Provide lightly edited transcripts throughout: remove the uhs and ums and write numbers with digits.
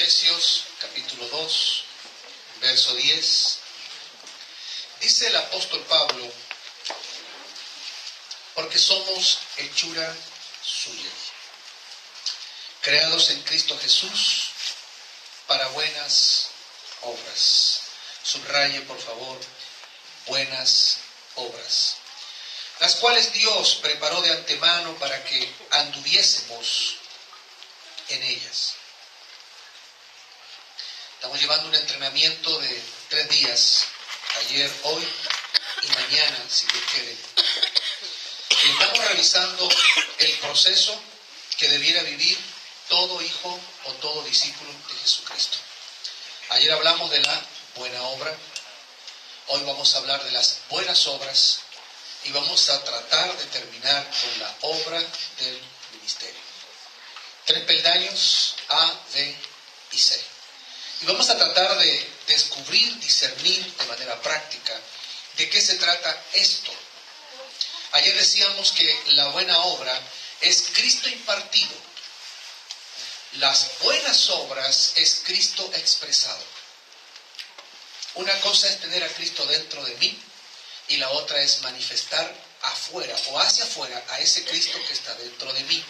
Efesios capítulo 2, verso 10, dice el apóstol Pablo: porque somos hechura suya, creados en Cristo Jesús para buenas obras. Subraye, por favor, buenas obras, las cuales Dios preparó de antemano para que anduviésemos en ellas. Estamos llevando un entrenamiento de 3 días, ayer, hoy y mañana, si Dios quiere. Y estamos revisando el proceso que debiera vivir todo hijo o todo discípulo de Jesucristo. Ayer hablamos de la buena obra, hoy vamos a hablar de las buenas obras y vamos a tratar de terminar con la obra del ministerio. 3 peldaños, A, B y C. Y vamos a tratar de descubrir, discernir de manera práctica de qué se trata esto. Ayer decíamos que la buena obra es Cristo impartido. Las buenas obras es Cristo expresado. Una cosa es tener a Cristo dentro de mí y la otra es manifestar afuera o hacia afuera a ese Cristo que está dentro de mí.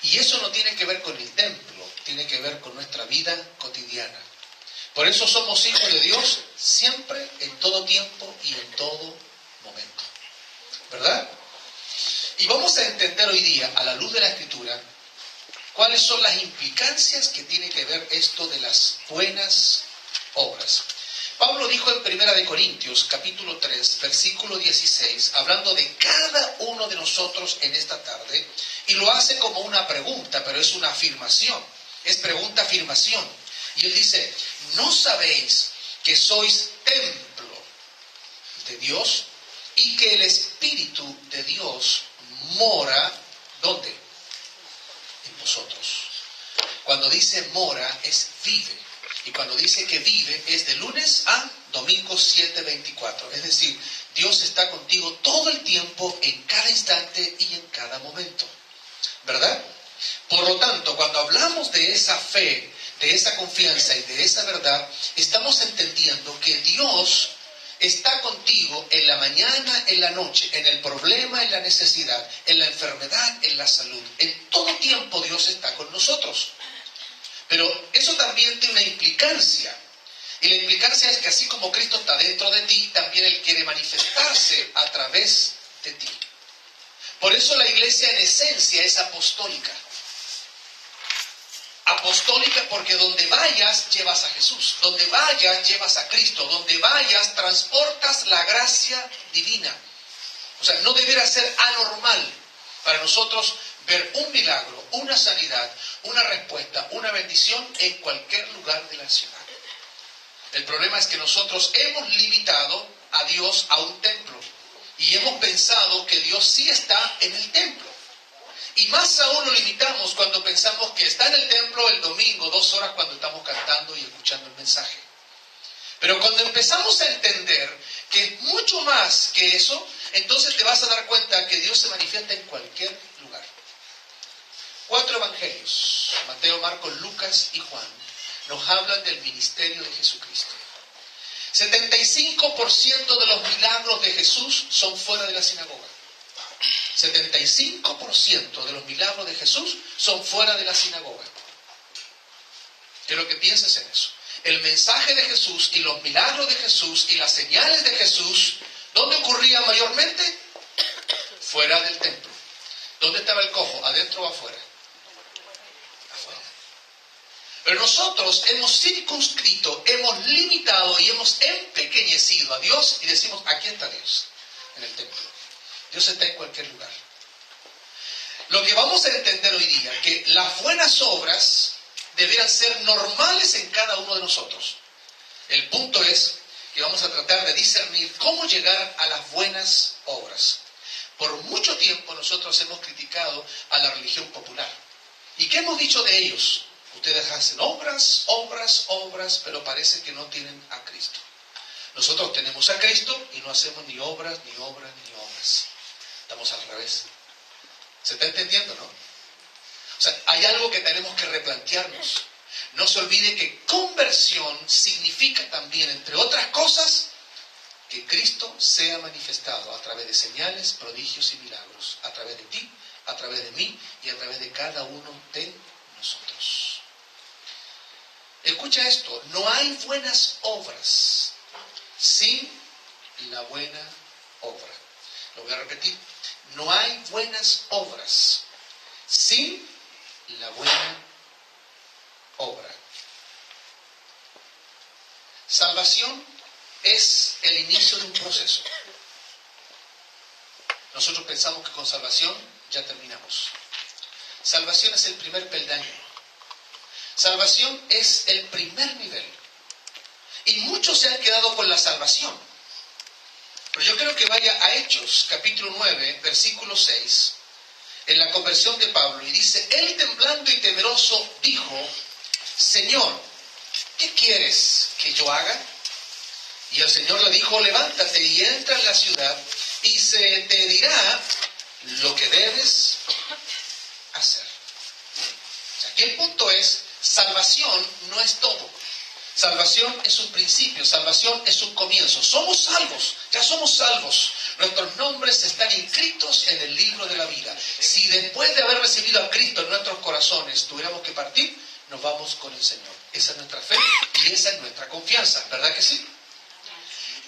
Y eso no tiene que ver con el templo, tiene que ver con nuestra vida cotidiana. Por eso somos hijos de Dios siempre, en todo tiempo y en todo momento. ¿Verdad? Y vamos a entender hoy día, a la luz de la Escritura, cuáles son las implicancias que tiene que ver esto de las buenas obras. Pablo dijo en 1 Corintios, capítulo 3, versículo 16, hablando de cada uno de nosotros en esta tarde, y lo hace como una pregunta, pero es una afirmación, es pregunta-afirmación. Y él dice: ¿no sabéis que sois templo de Dios y que el Espíritu de Dios mora, ¿dónde? En vosotros. Cuando dice mora es vive. Y cuando dice que vive es de lunes a domingo 7:24. Es decir, Dios está contigo todo el tiempo, en cada instante y en cada momento. ¿Verdad? Por lo tanto, cuando hablamos de esa fe, de esa confianza y de esa verdad, estamos entendiendo que Dios está contigo en la mañana, en la noche, en el problema, en la necesidad, en la enfermedad, en la salud. En todo tiempo Dios está con nosotros. Pero eso también tiene una implicancia. Y la implicancia es que así como Cristo está dentro de ti, también Él quiere manifestarse a través de ti. Por eso la iglesia en esencia es apostólica. Apostólica porque donde vayas llevas a Jesús, donde vayas llevas a Cristo, donde vayas transportas la gracia divina. O sea, no debiera ser anormal para nosotros ver un milagro, una sanidad, una respuesta, una bendición en cualquier lugar de la ciudad. El problema es que nosotros hemos limitado a Dios a un templo y hemos pensado que Dios sí está en el templo. Y más aún lo limitamos cuando pensamos que está en el templo el domingo, 2 horas cuando estamos cantando y escuchando el mensaje. Pero cuando empezamos a entender que es mucho más que eso, entonces te vas a dar cuenta que Dios se manifiesta en cualquier lugar. 4 evangelios, Mateo, Marcos, Lucas y Juan, nos hablan del ministerio de Jesucristo. 75% de los milagros de Jesús son fuera de la sinagoga. 75% de los milagros de Jesús son fuera de la sinagoga. Quiero que pienses en eso. El mensaje de Jesús y los milagros de Jesús y las señales de Jesús, ¿dónde ocurrían mayormente? Fuera del templo. ¿Dónde estaba el cojo? ¿Adentro o afuera? Afuera. Pero nosotros hemos circunscrito, hemos limitado y hemos empequeñecido a Dios y decimos: aquí está Dios, en el templo. Dios está en cualquier lugar. Lo que vamos a entender hoy día, que las buenas obras debieran ser normales en cada uno de nosotros. El punto es que vamos a tratar de discernir cómo llegar a las buenas obras. Por mucho tiempo nosotros hemos criticado a la religión popular. ¿Y qué hemos dicho de ellos? Ustedes hacen obras, obras, obras, pero parece que no tienen a Cristo. Nosotros tenemos a Cristo y no hacemos ni obras, ni obras, ni obras. Estamos al revés. ¿Se está entendiendo, no? O sea, hay algo que tenemos que replantearnos. No se olvide que conversión significa también, entre otras cosas, que Cristo sea manifestado a través de señales, prodigios y milagros, a través de ti, a través de mí y a través de cada uno de nosotros. Escucha esto, no hay buenas obras sin la buena obra. Lo voy a repetir, no hay buenas obras sin la buena obra. Salvación es el inicio de un proceso. Nosotros pensamos que con salvación ya terminamos. Salvación es el primer peldaño. Salvación es el primer nivel. Y muchos se han quedado con la salvación. Pero yo creo que vaya a Hechos, capítulo 9, versículo 6, en la conversión de Pablo, y dice, él temblando y temeroso dijo, Señor, ¿qué quieres que yo haga? Y el Señor le dijo, levántate y entra en la ciudad, y se te dirá lo que debes hacer. O sea, aquí el punto es, salvación no es todo. Salvación es un principio, salvación es un comienzo. Somos salvos, ya somos salvos. Nuestros nombres están inscritos en el libro de la vida. Si después de haber recibido a Cristo en nuestros corazones tuviéramos que partir, nos vamos con el Señor. Esa es nuestra fe y esa es nuestra confianza, ¿verdad que sí?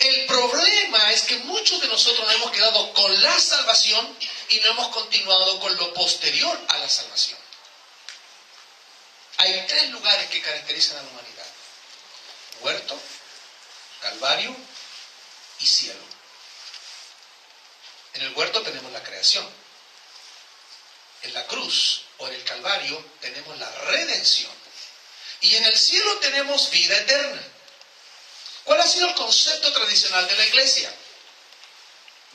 El problema es que muchos de nosotros nos hemos quedado con la salvación y no hemos continuado con lo posterior a la salvación. Hay tres lugares que caracterizan a la humanidad: huerto, Calvario y cielo. En el huerto tenemos la creación. En la cruz o en el Calvario tenemos la redención. Y en el cielo tenemos vida eterna. ¿Cuál ha sido el concepto tradicional de la iglesia?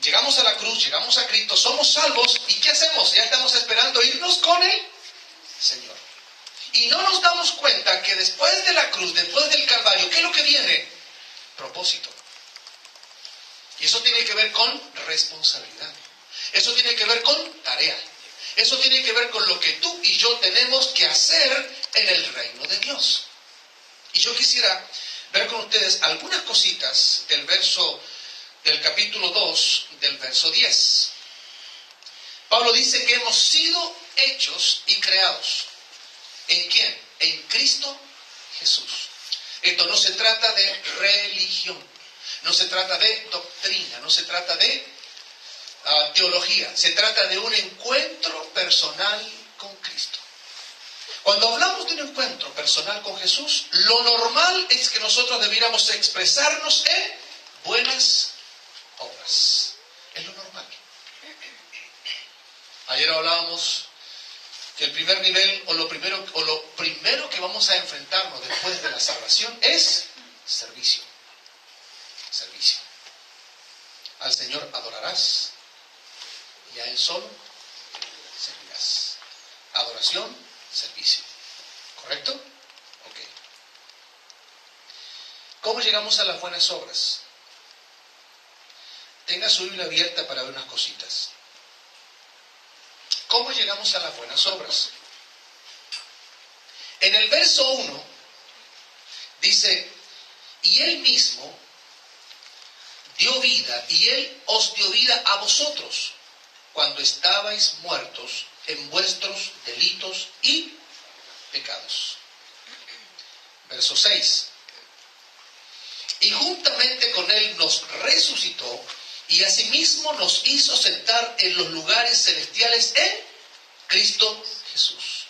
Llegamos a la cruz, llegamos a Cristo, somos salvos, ¿y qué hacemos? Ya estamos esperando irnos con el Señor. Y no nos damos cuenta que después de la cruz, después del Calvario, ¿qué es lo que viene? Propósito. Y eso tiene que ver con responsabilidad. Eso tiene que ver con tarea. Eso tiene que ver con lo que tú y yo tenemos que hacer en el reino de Dios. Y yo quisiera ver con ustedes algunas cositas del capítulo 2, del verso 10. Pablo dice que hemos sido hechos y creados. ¿En quién? En Cristo Jesús. Esto no se trata de religión, no se trata de doctrina, no se trata de teología, se trata de un encuentro personal con Cristo. Cuando hablamos de un encuentro personal con Jesús, lo normal es que nosotros debiéramos expresarnos en buenas obras. Es lo normal. Ayer hablábamos que el primer nivel o lo primero que vamos a enfrentarnos después de la salvación es servicio. Servicio. Al Señor adorarás y a Él solo servirás. Adoración, servicio. ¿Correcto? Ok. ¿Cómo llegamos a las buenas obras? Tenga su Biblia abierta para ver unas cositas. ¿Cómo llegamos a las buenas obras? En el verso 1 dice, y Él mismo dio vida, y Él os dio vida a vosotros, cuando estabais muertos en vuestros delitos y pecados. Verso 6. Y juntamente con Él nos resucitó, y asimismo nos hizo sentar en los lugares celestiales en Cristo Jesús.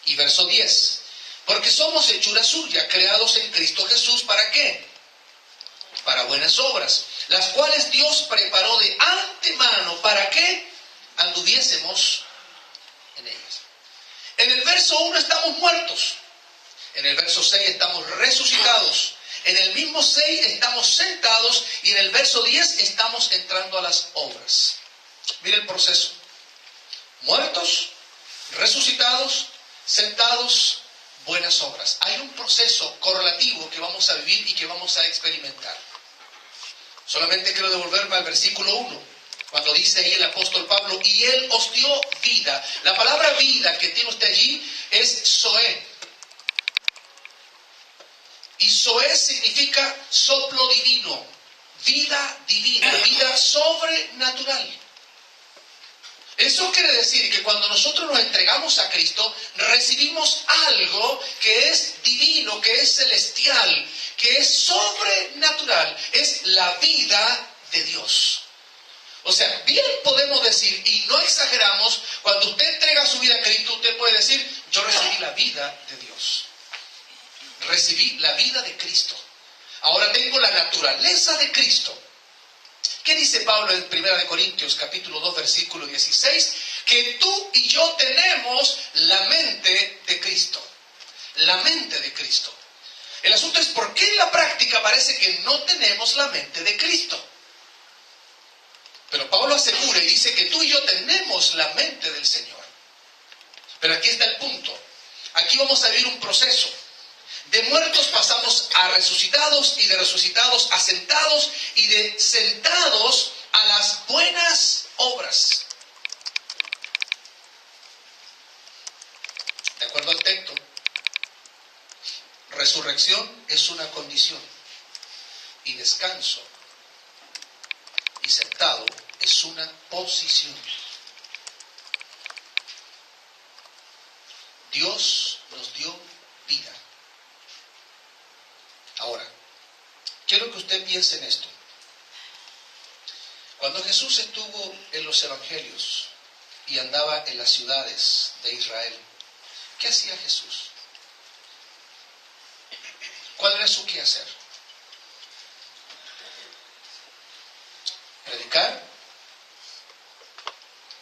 Y verso 10. Porque somos hechura suya, creados en Cristo Jesús, ¿para qué? Para buenas obras, las cuales Dios preparó de antemano, ¿para qué? Anduviésemos en ellas. En el verso 1 estamos muertos. En el verso 6 estamos resucitados. En el mismo 6 estamos sentados y en el verso 10 estamos entrando a las obras. Mira el proceso. Muertos, resucitados, sentados, buenas obras. Hay un proceso correlativo que vamos a vivir y que vamos a experimentar. Solamente quiero devolverme al versículo 1, cuando dice ahí el apóstol Pablo, y Él os dio vida. La palabra vida que tiene usted allí es zoe. Y Zoé significa soplo divino, vida divina, vida sobrenatural. Eso quiere decir que cuando nosotros nos entregamos a Cristo, recibimos algo que es divino, que es celestial, que es sobrenatural. Es la vida de Dios. O sea, bien podemos decir, y no exageramos, cuando usted entrega su vida a Cristo, usted puede decir, yo recibí la vida de Dios. Recibí la vida de Cristo. Ahora tengo la naturaleza de Cristo. ¿Qué dice Pablo en 1 Corintios capítulo 2 versículo 16? Que tú y yo tenemos la mente de Cristo. La mente de Cristo. El asunto es por qué en la práctica parece que no tenemos la mente de Cristo. Pero Pablo asegura y dice que tú y yo tenemos la mente del Señor. Pero aquí está el punto. Aquí vamos a vivir un proceso. De muertos pasamos a resucitados, y de resucitados a sentados, y de sentados a las buenas obras. De acuerdo al texto, resurrección es una condición, y descanso y sentado es una posición. Dios nos dio vida. Ahora, quiero que usted piense en esto. Cuando Jesús estuvo en los evangelios y andaba en las ciudades de Israel, ¿qué hacía Jesús? ¿Cuál era su quehacer? Predicar,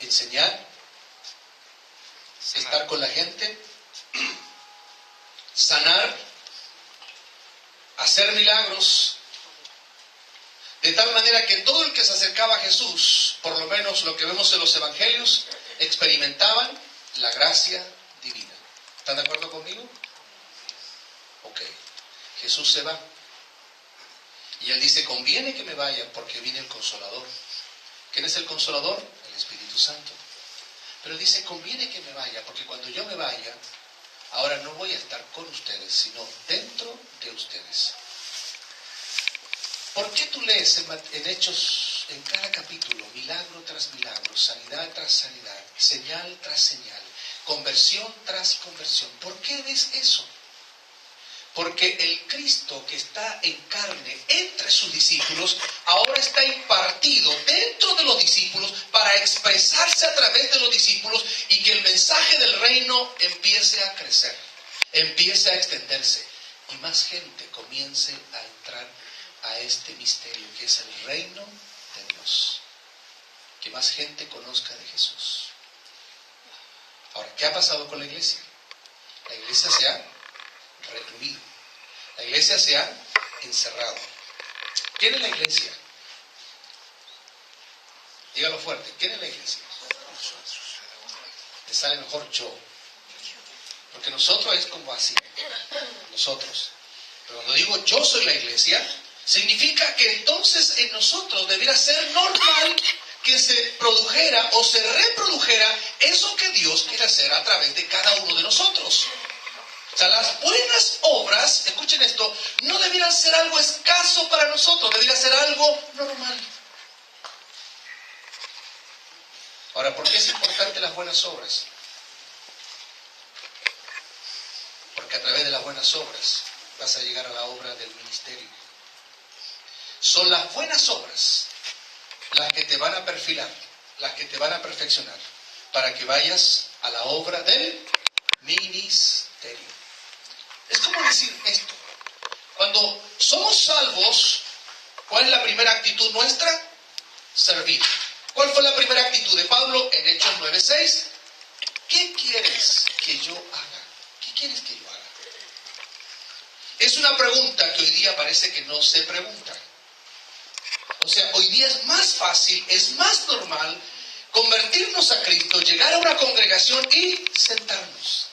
enseñar, estar con la gente, sanar, hacer milagros, de tal manera que todo el que se acercaba a Jesús, por lo menos lo que vemos en los evangelios, experimentaban la gracia divina. ¿Están de acuerdo conmigo? Ok. Jesús se va. Y Él dice, conviene que me vaya porque viene el Consolador. ¿Quién es el Consolador? El Espíritu Santo. Pero Él dice, conviene que me vaya porque cuando yo me vaya, ahora no voy a estar con ustedes, sino dentro de ustedes. ¿Por qué tú lees en Hechos, en cada capítulo, milagro tras milagro, sanidad tras sanidad, señal tras señal, conversión tras conversión? ¿Por qué ves eso? Porque el Cristo que está en carne entre sus discípulos, ahora está impartido dentro de los discípulos para expresarse a través de los discípulos y que el mensaje del reino empiece a crecer, empiece a extenderse y más gente comience a entrar a este misterio que es el reino de Dios. Que más gente conozca de Jesús. Ahora, ¿qué ha pasado con la iglesia? La iglesia se ha recluido. La iglesia se ha encerrado. ¿Quién es la iglesia? Dígalo fuerte. ¿Quién es la iglesia? Te sale mejor yo. Porque nosotros es como así. Nosotros. Pero cuando digo yo soy la iglesia, significa que entonces en nosotros debiera ser normal que se produjera o se reprodujera eso que Dios quiere hacer a través de cada uno de nosotros. O sea, las buenas obras, escuchen esto, no debieran ser algo escaso para nosotros, debiera ser algo normal. Ahora, ¿por qué es importante las buenas obras? Porque a través de las buenas obras vas a llegar a la obra del ministerio. Son las buenas obras las que te van a perfilar, las que te van a perfeccionar, para que vayas a la obra del ministerio. Es como decir esto. Cuando somos salvos, ¿cuál es la primera actitud nuestra? Servir. ¿Cuál fue la primera actitud de Pablo en Hechos 9:6? ¿Qué quieres que yo haga? ¿Qué quieres que yo haga? Es una pregunta que hoy día parece que no se pregunta. O sea, hoy día es más fácil, es más normal convertirnos a Cristo, llegar a una congregación y sentarnos.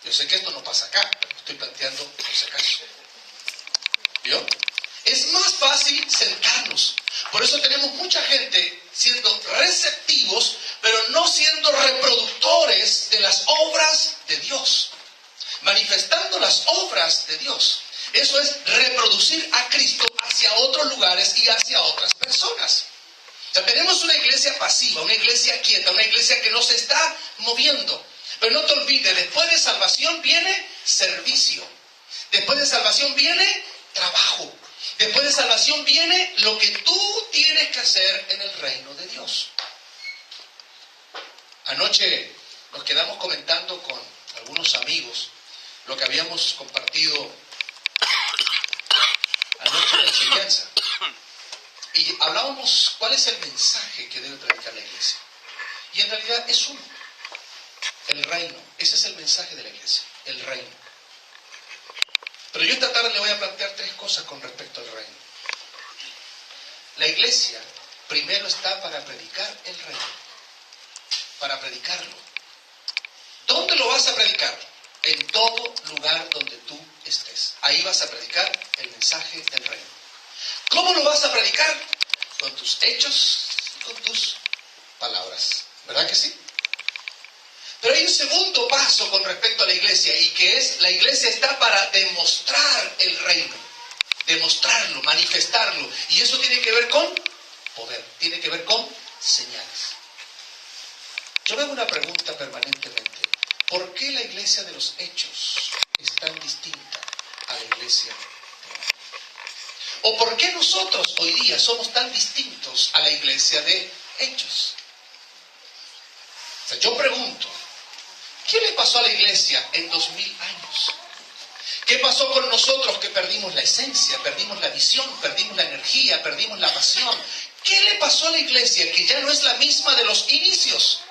Yo sé que esto no pasa acá, pero estoy planteando por si acaso. ¿Vio? Es más fácil sentarnos. Por eso tenemos mucha gente siendo receptivos, pero no siendo reproductores de las obras de Dios. manifestando las obras de Dios. Eso es reproducir a Cristo hacia otros lugares y hacia otras personas. O sea, tenemos una iglesia pasiva, una iglesia quieta, una iglesia que no se está moviendo. Pero no te olvides, después de salvación viene servicio. Después de salvación viene trabajo. Después de salvación viene lo que tú tienes que hacer en el reino de Dios. Anoche nos quedamos comentando con algunos amigos lo que habíamos compartido anoche de la enseñanza. Y hablábamos cuál es el mensaje que debe predicar la iglesia. Y en realidad es uno: el reino. Ese es el mensaje de la iglesia, el reino. Pero yo esta tarde le voy a plantear 3 cosas con respecto al reino. La iglesia primero está para predicar el reino, para predicarlo. ¿Dónde lo vas a predicar? En todo lugar donde tú estés. Ahí vas a predicar el mensaje del reino. ¿Cómo lo vas a predicar? Con tus hechos y con tus palabras. ¿Verdad que sí? Pero hay un segundo paso con respecto a la iglesia, y que es: la iglesia está para demostrar el reino, demostrarlo, manifestarlo. Y eso tiene que ver con poder, tiene que ver con señales. Yo me hago una pregunta permanentemente: ¿por qué la iglesia de los hechos es tan distinta a la iglesia de hoy? ¿O por qué nosotros hoy día somos tan distintos a la iglesia de hechos? O sea, yo pregunto, ¿qué le pasó a la iglesia en 2000 años? ¿Qué pasó con nosotros que perdimos la esencia, perdimos la visión, perdimos la energía, perdimos la pasión? ¿Qué le pasó a la iglesia que ya no es la misma de los inicios?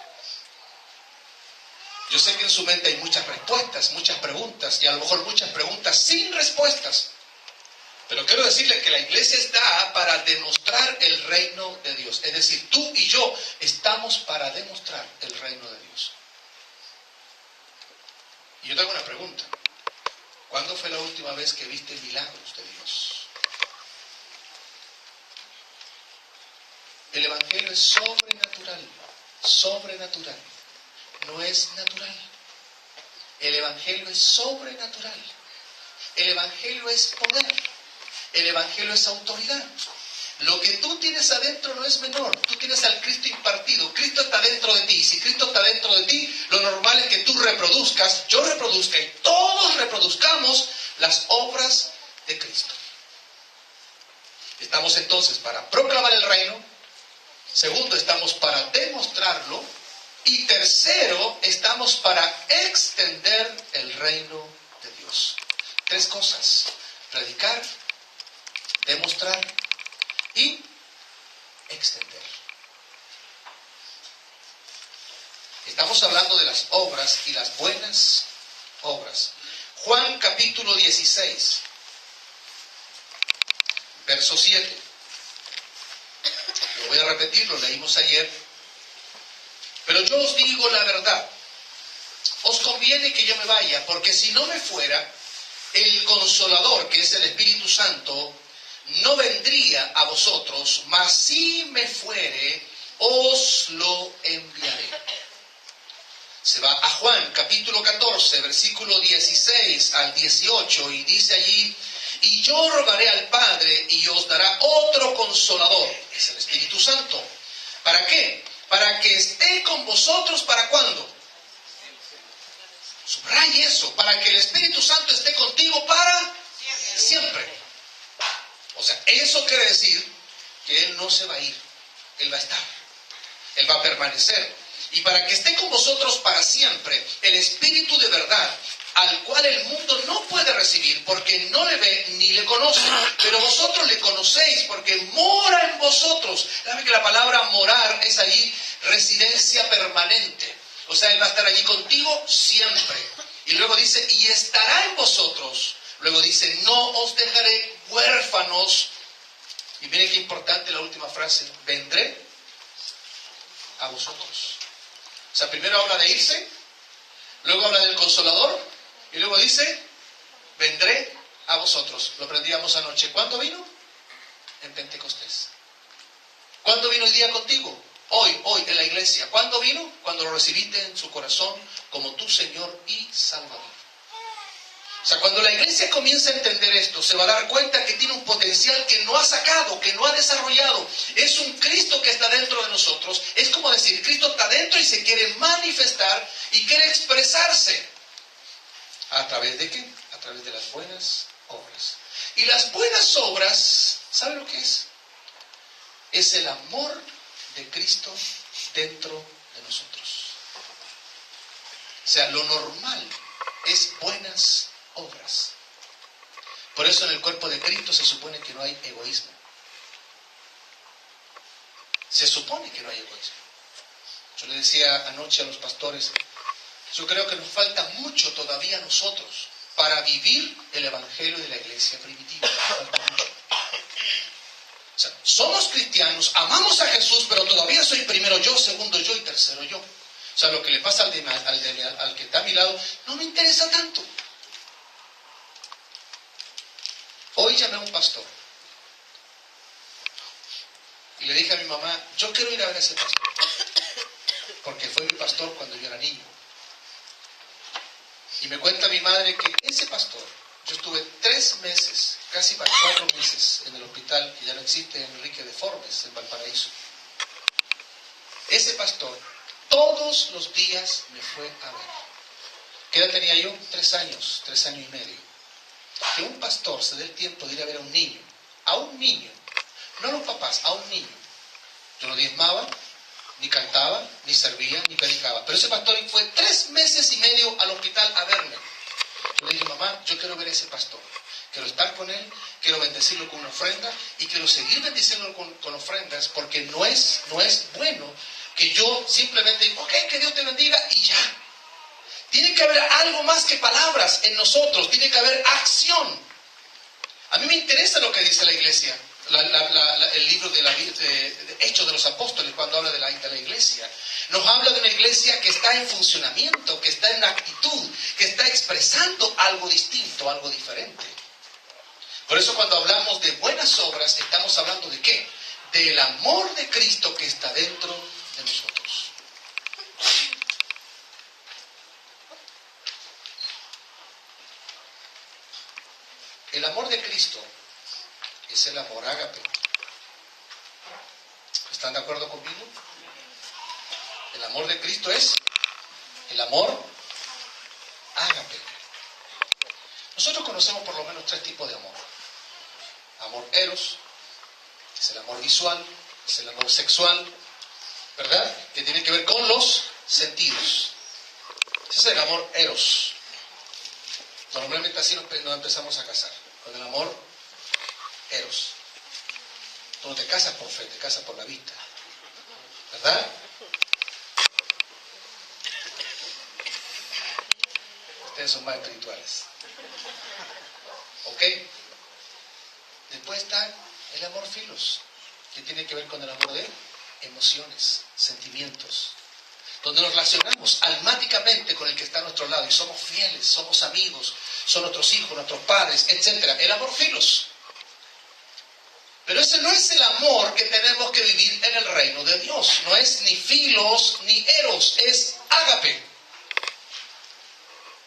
Yo sé que en su mente hay muchas respuestas, muchas preguntas, y a lo mejor muchas preguntas sin respuestas. Pero quiero decirle que la iglesia está para demostrar el reino de Dios. Es decir, tú y yo estamos para demostrar el reino de Dios. Y yo te hago una pregunta: ¿cuándo fue la última vez que viste milagros de Dios? El evangelio es sobrenatural, sobrenatural. No es natural. El evangelio es sobrenatural. El evangelio es poder. El evangelio es autoridad. Lo que tú tienes adentro no es menor. Tú tienes al Cristo impartido. Cristo está dentro de ti. Si Cristo está dentro de ti, lo normal es que tú reproduzcas, yo reproduzca y todos reproduzcamos las obras de Cristo. Estamos entonces para proclamar el reino. Segundo, estamos para demostrarlo. Y tercero, estamos para extender el reino de Dios. 3 cosas: predicar, demostrar y extender. Estamos hablando de las obras y las buenas obras. Juan capítulo 16, verso 7. Lo voy a repetir, lo leímos ayer. Pero yo os digo la verdad, os conviene que yo me vaya, porque si no me fuera, el Consolador, que es el Espíritu Santo, no vendría a vosotros, mas si me fuere, os lo enviaré. Se va a Juan capítulo 14, versículo 16 al 18, y dice allí: y yo rogaré al Padre, y os dará otro Consolador, que es el Espíritu Santo. ¿Para qué? Para que esté con vosotros, ¿para cuándo? Subraye eso, para que el Espíritu Santo esté contigo para siempre. O sea, eso quiere decir que Él no se va a ir, Él va a estar, Él va a permanecer. Y para que esté con vosotros para siempre, el Espíritu de verdad, al cual el mundo no puede recibir, porque no le ve ni le conoce, pero vosotros le conocéis, porque mora en vosotros. ¿Sabe que la palabra morar es allí residencia permanente? O sea, Él va a estar allí contigo siempre. Y luego dice, y estará en vosotros. Luego dice, no os dejaré huérfanos. Y miren qué importante la última frase, vendré a vosotros. O sea, primero habla de irse, luego habla del Consolador, y luego dice, vendré a vosotros. Lo aprendíamos anoche. ¿Cuándo vino? En Pentecostés. ¿Cuándo vino hoy día contigo? Hoy en la iglesia. ¿Cuándo vino? Cuando lo recibiste en su corazón como tu Señor y Salvador. O sea, cuando la iglesia comienza a entender esto, se va a dar cuenta que tiene un potencial que no ha sacado, que no ha desarrollado. Es un Cristo que está dentro de nosotros. Es como decir, Cristo está dentro y se quiere manifestar y quiere expresarse. ¿A través de qué? A través de las buenas obras. Y las buenas obras, ¿sabe lo que es? Es el amor de Cristo dentro de nosotros. O sea, lo normal es buenas obras. Por eso en el cuerpo de Cristo se supone que no hay egoísmo. Se supone que no hay egoísmo. Yo le decía anoche a los pastores, yo creo que nos falta mucho todavía a nosotros para vivir el evangelio de la iglesia primitiva. Falta mucho. O sea, somos cristianos, amamos a Jesús, pero todavía soy primero yo, segundo yo y tercero yo. O sea, lo que le pasa al que está a mi lado no me interesa tanto. Hoy llamé a un pastor y le dije a mi mamá, yo quiero ir a ver a ese pastor, porque fue mi pastor cuando yo era niño. Y me cuenta mi madre que ese pastor, yo estuve 3 meses, casi para 4 meses, en el hospital que ya no existe, en Enrique de Formes, en Valparaíso. Ese pastor todos los días me fue a ver. ¿Qué edad tenía yo? 3 años, 3 años y medio. Que un pastor se dé el tiempo de ir a ver a un niño, no a los papás, a un niño. Yo no diezmaba, ni cantaba, ni servía, ni predicaba. Pero ese pastor fue 3 meses y medio al hospital a verme. Yo le dije, mamá, yo quiero ver a ese pastor. Quiero estar con él, quiero bendecirlo con una ofrenda y quiero seguir bendiciéndolo con ofrendas, porque no es bueno que yo simplemente diga, ok, que Dios te bendiga y ya. Tiene que haber algo más que palabras en nosotros, tiene que haber acción. A mí me interesa lo que dice la iglesia, el libro de Hechos de los Apóstoles, cuando habla de la iglesia. Nos habla de una iglesia que está en funcionamiento, que está en actitud, que está expresando algo distinto, algo diferente. Por eso cuando hablamos de buenas obras, estamos hablando ¿de qué? Del amor de Cristo que está dentro de nosotros. El amor de Cristo es el amor ágape. ¿Están de acuerdo conmigo? El amor de Cristo es el amor ágape. Nosotros conocemos por lo menos 3 tipos de amor. Amor eros, que es el amor visual, es el amor sexual, ¿verdad? Que tiene que ver con los sentidos. Ese es el amor eros. Normalmente así nos empezamos a casar, con el amor eros. Tú no te casas por fe, te casas por la vista, ¿verdad? Ustedes son más espirituales. ¿Ok? Después está el amor filos, que tiene que ver con el amor de emociones, sentimientos, donde nos relacionamos almáticamente con el que está a nuestro lado y somos fieles, somos amigos, son nuestros hijos, nuestros padres, etc. El amor filos. Pero ese no es el amor que tenemos que vivir en el reino de Dios. No es ni filos ni eros, es ágape.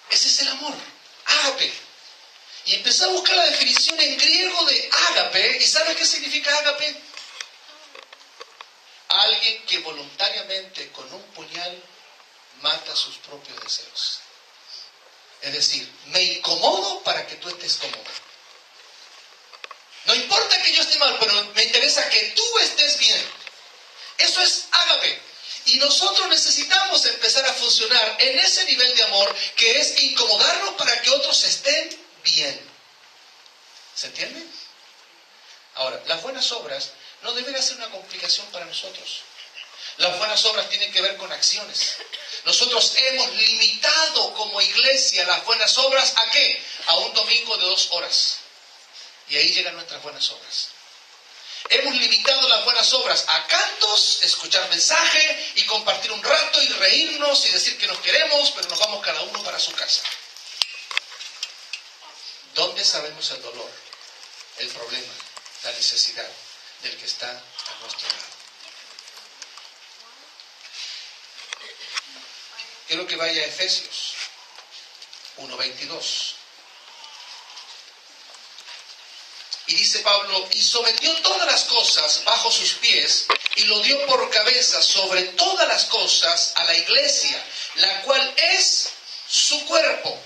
Ese es el amor, ágape. Y empecé a buscar la definición en griego de ágape. ¿Y sabes qué significa ágape? Alguien que voluntariamente con un puñal mata sus propios deseos. Es decir, me incomodo para que tú estés cómodo. No importa que yo esté mal, pero me interesa que tú estés bien. Eso es ágape. Y nosotros necesitamos empezar a funcionar en ese nivel de amor que es incomodarnos para que otros estén bien. ¿Se entiende? Ahora, las buenas obras no deben ser una complicación para nosotros. Las buenas obras tienen que ver con acciones. Nosotros hemos limitado como iglesia las buenas obras ¿a qué? A un domingo de 2 horas. Y ahí llegan nuestras buenas obras. Hemos limitado las buenas obras a cantos, escuchar mensaje y compartir un rato y reírnos y decir que nos queremos, pero nos vamos cada uno para su casa. ¿Dónde sabemos el dolor, el problema, la necesidad del que está a nuestro lado? Quiero que vaya a Efesios 1:22. Y dice Pablo, y sometió todas las cosas bajo sus pies, y lo dio por cabeza sobre todas las cosas a la iglesia, la cual es su cuerpo,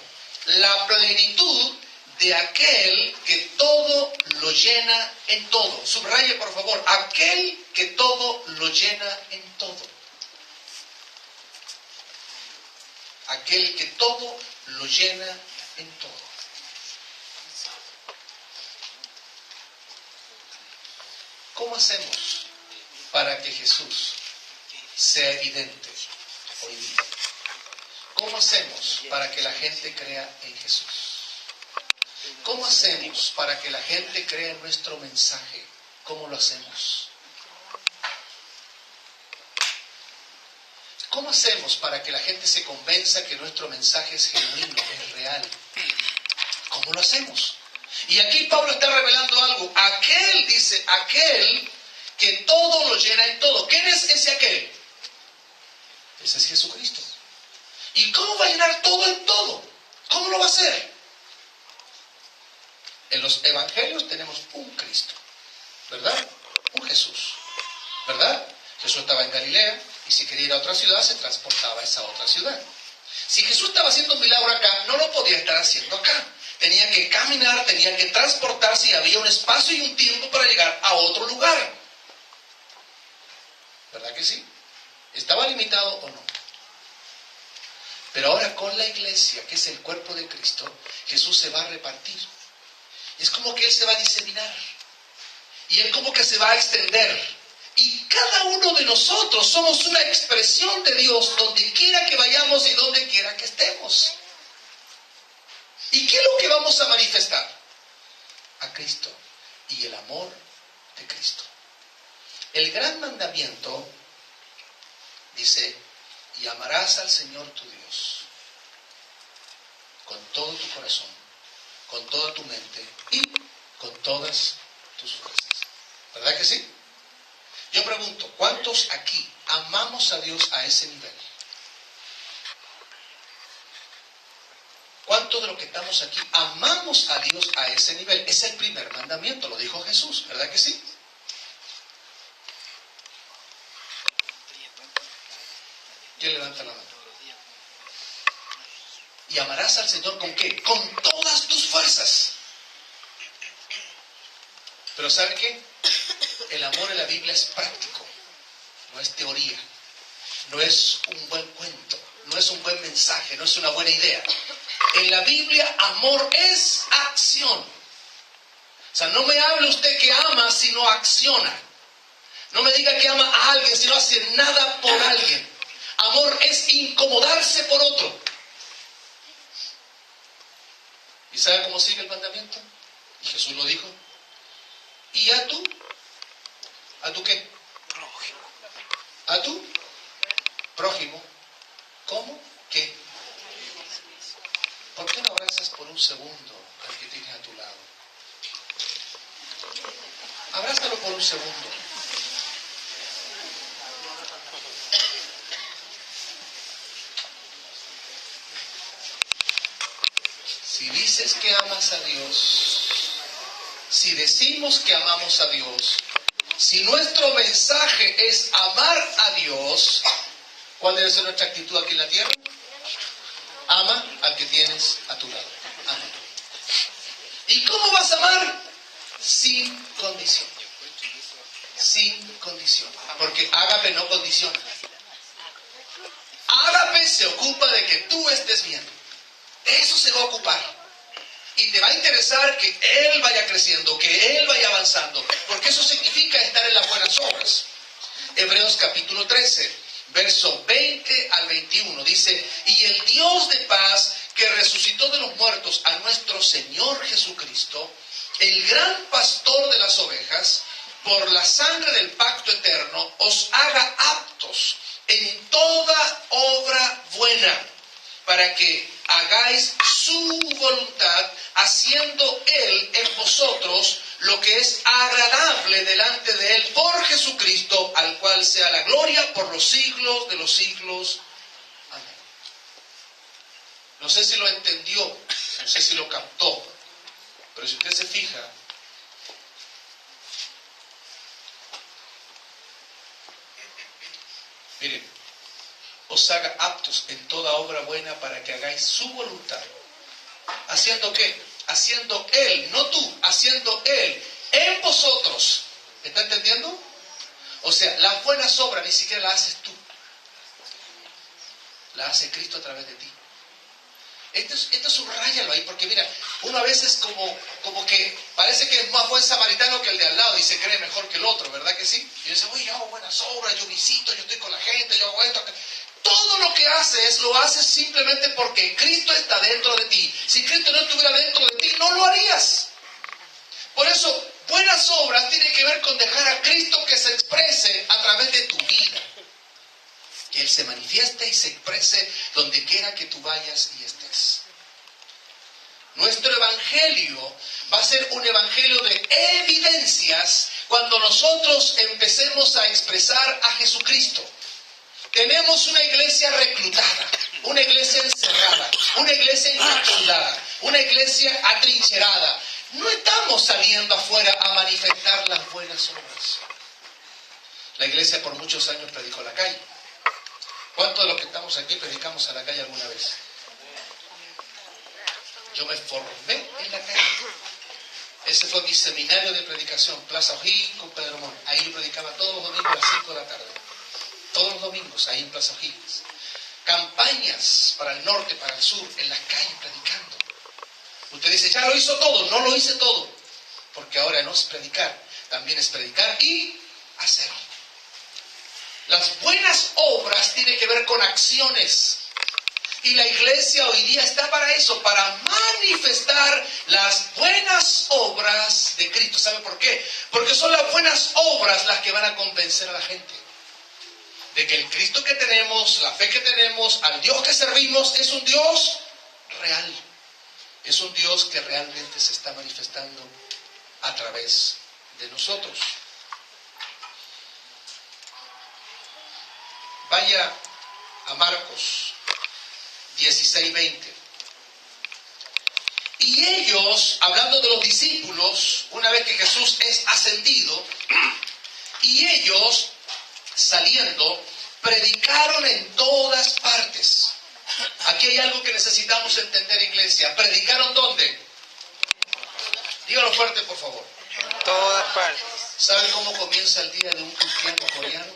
la plenitud de aquel que todo lo llena en todo. Subraye, por favor, aquel que todo lo llena en todo. Aquel que todo lo llena en todo. ¿Cómo hacemos para que Jesús sea evidente hoy día? ¿Cómo hacemos para que la gente crea en Jesús? ¿Cómo hacemos para que la gente crea en nuestro mensaje? ¿Cómo lo hacemos? ¿Cómo hacemos para que la gente se convenza que nuestro mensaje es genuino, es real? ¿Cómo lo hacemos? Y aquí Pablo está revelando algo. Aquel, dice, aquel que todo lo llena en todo. ¿Quién es ese aquel? Ese es Jesucristo. ¿Y cómo va a llenar todo en todo? ¿Cómo lo va a hacer? En los evangelios tenemos un Cristo, ¿verdad? Un Jesús, ¿verdad? Jesús estaba en Galilea y si quería ir a otra ciudad se transportaba a esa otra ciudad. Si Jesús estaba haciendo un milagro acá, no lo podía estar haciendo acá. Tenía que caminar, tenía que transportarse y había un espacio y un tiempo para llegar a otro lugar. ¿Verdad que sí? ¿Estaba limitado o no? Pero ahora con la iglesia, que es el cuerpo de Cristo, Jesús se va a repartir. Es como que Él se va a diseminar. Y Él como que se va a extender. Y cada uno de nosotros somos una expresión de Dios donde quiera que vayamos y donde quiera que estemos. ¿Y qué es lo que vamos a manifestar? A Cristo y el amor de Cristo. El gran mandamiento dice, y amarás al Señor tu Dios con todo tu corazón, con toda tu mente y con todas tus fuerzas. ¿Verdad que sí? Yo pregunto, ¿cuántos aquí amamos a Dios a ese nivel? ¿Cuántos de los que estamos aquí amamos a Dios a ese nivel? Es el primer mandamiento, lo dijo Jesús, ¿verdad que sí? ¿Quién levanta la mano? ¿Y amarás al Señor con qué? Con todas tus fuerzas. Pero ¿sabe qué? El amor en la Biblia es práctico, no es teoría, no es un buen cuento, no es un buen mensaje, no es una buena idea. En la Biblia, amor es acción. O sea, no me hable usted que ama si no acciona. No me diga que ama a alguien si no hace nada por alguien. Amor es incomodarse por otro. ¿Y sabe cómo sigue el mandamiento? Y Jesús lo dijo. ¿Y a tú? ¿A tú qué? ¿A tú? Prójimo. ¿Cómo? ¿Qué? ¿Por qué no abrazas por un segundo al que tienes a tu lado? Abrázalo por un segundo. Si dices que amas a Dios, si decimos que amamos a Dios, si nuestro mensaje es amar a Dios, ¿cuál debe ser nuestra actitud aquí en la tierra? Ama al que tienes a tu lado. Ama. ¿Y cómo vas a amar? Sin condición. Sin condición. Porque ágape no condiciona. Ágape se ocupa de que tú estés bien. De eso se va a ocupar. Y te va a interesar que Él vaya creciendo, que Él vaya avanzando. Porque eso significa estar en las buenas obras. Hebreos capítulo 13, verso 20 al 21. Dice, y el Dios de paz que resucitó de los muertos a nuestro Señor Jesucristo, el gran pastor de las ovejas, por la sangre del pacto eterno, os haga aptos en toda obra buena, para que hagáis su voluntad, haciendo Él en vosotros lo que es agradable delante de Él por Jesucristo, al cual sea la gloria por los siglos de los siglos. Amén. No sé si lo entendió, no sé si lo captó, pero si usted se fija, Miren, os haga aptos en toda obra buena para que hagáis su voluntad. ¿Haciendo qué? Haciendo Él, no tú, haciendo Él en vosotros. ¿Me está entendiendo? O sea, las buenas obras ni siquiera las haces tú. Las hace Cristo a través de ti. Esto subráyalo ahí, porque mira, uno a veces como que parece que es más buen samaritano que el de al lado y se cree mejor que el otro, ¿verdad que sí? Y dice, uy, yo hago buenas obras, yo visito, yo estoy con la gente, yo hago esto. Todo lo que haces, lo haces simplemente porque Cristo está dentro de ti. Si Cristo no estuviera dentro de ti, no lo harías. Por eso, buenas obras tienen que ver con dejar a Cristo que se exprese a través de tu vida. Que Él se manifieste y se exprese donde quiera que tú vayas y estés. Nuestro evangelio va a ser un evangelio de evidencias cuando nosotros empecemos a expresar a Jesucristo. Tenemos una iglesia reclutada, una iglesia encerrada, una iglesia encapsulada, una iglesia atrincherada. No estamos saliendo afuera a manifestar las buenas obras. La iglesia por muchos años predicó a la calle. ¿Cuántos de los que estamos aquí predicamos a la calle alguna vez? Yo me formé en la calle. Ese fue mi seminario de predicación, Plaza O'Higgins con Pedro Mon. Ahí yo predicaba todos los domingos a las 5 de la tarde. Todos los domingos, ahí en Plaza O'Higgins. Campañas para el norte, para el sur, en las calles predicando. Usted dice, ya lo hizo todo. No lo hice todo. Porque ahora no es predicar, también es predicar y hacer. Las buenas obras tienen que ver con acciones. Y la iglesia hoy día está para eso, para manifestar las buenas obras de Cristo. ¿Sabe por qué? Porque son las buenas obras las que van a convencer a la gente de que el Cristo que tenemos, la fe que tenemos, al Dios que servimos, es un Dios real. Es un Dios que realmente se está manifestando a través de nosotros. Vaya a Marcos 16:20. Y ellos, hablando de los discípulos, una vez que Jesús es ascendido, y ellos, saliendo, predicaron en todas partes. Aquí hay algo que necesitamos entender, iglesia. ¿Predicaron dónde? Dígalo fuerte, por favor. En todas partes. ¿Saben cómo comienza el día de un cristiano coreano?